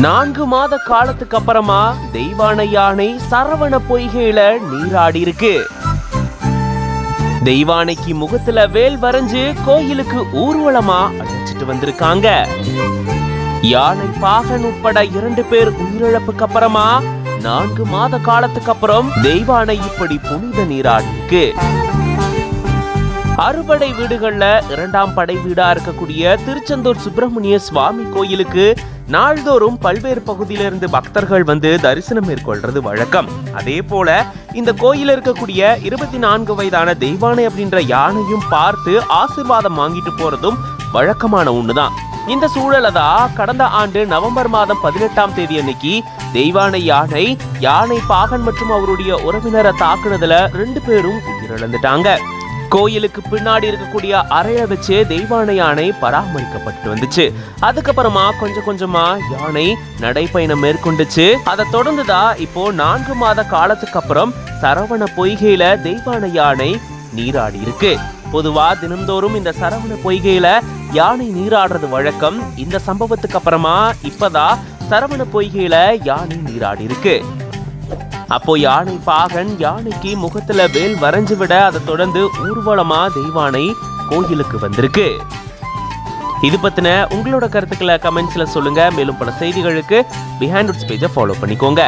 4 மாத காலத்துக்கு அப்புறமா தெய்வானை யானை சரவண பொய்கையில நீராடி இருக்கு. தெய்வானைக்கு முகத்துல வேல் வரைஞ்சு கோயிலுக்கு ஊர்வலமா அழைச்சிட்டு வந்திருக்காங்க. யானை பாகன் உட்பட 2 பேர் உயிரிழப்புக்கு அப்புறமா 4 மாத காலத்துக்கு அப்புறம் தெய்வானை இப்படி புனித நீராடி இருக்கு. அறுபடை வீடுகள்ல 2ஆம் படை வீடா இருக்கக்கூடிய திருச்செந்தூர் சுப்பிரமணிய சுவாமி கோயிலுக்கு நாள்தோறும் பல்வேறு பகுதியிலிருந்து பக்தர்கள் வந்து தரிசனம் மேற்கொள்றது வழக்கம். அதே போல இந்த கோயில இருக்கக்கூடிய 24 வயதான தெய்வானை அப்படின்ற யானையும் பார்த்து ஆசீர்வாதம் வாங்கிட்டு போறதும் வழக்கமான ஒண்ணுதான். இந்த சூழல தான் கடந்த ஆண்டு நவம்பர் மாதம் 18ஆம் தேதி அன்னைக்கு தெய்வானை யானை பாகன் மற்றும் அவருடைய உறவினரை தாக்குனதுல 2 பேரும் உயிரிழந்துட்டாங்க. கோயிலுக்கு பின்னாடி இருக்கக்கூடிய அறைய வச்சு தெய்வானை யானை பராமரிக்கப்பட்டு வந்துச்சு. அதுக்கப்புறமா கொஞ்சம் கொஞ்சமா யானை நடைப்பயணம் மேற்கொண்டுச்சு. அதை தொடர்ந்துதான் இப்போ 4 மாத காலத்துக்கு அப்புறம் சரவண பொய்கையில தெய்வானை யானை நீராடி இருக்கு. பொதுவா தினந்தோறும் இந்த சரவண பொய்கையில யானை நீராடுறது வழக்கம். இந்த சம்பவத்துக்கு அப்புறமா இப்பதான் சரவண பொய்கையில யானை நீராடி இருக்கு. அப்போ யானை பாகன் யானைக்கு முகத்துல வேல் வரைஞ்சு விட அதை தொடர்ந்து ஊர்வலமா தெய்வானை கோயிலுக்கு வந்திருக்கு. இது பத்தின உங்களோட கருத்துக்களை கமெண்ட்ஸ்ல சொல்லுங்க. மேலும் பல செய்திகளுக்கு பிஹைண்ட் ரூட்ஸ் பேஜை ஃபாலோ பண்ணிக்கோங்க.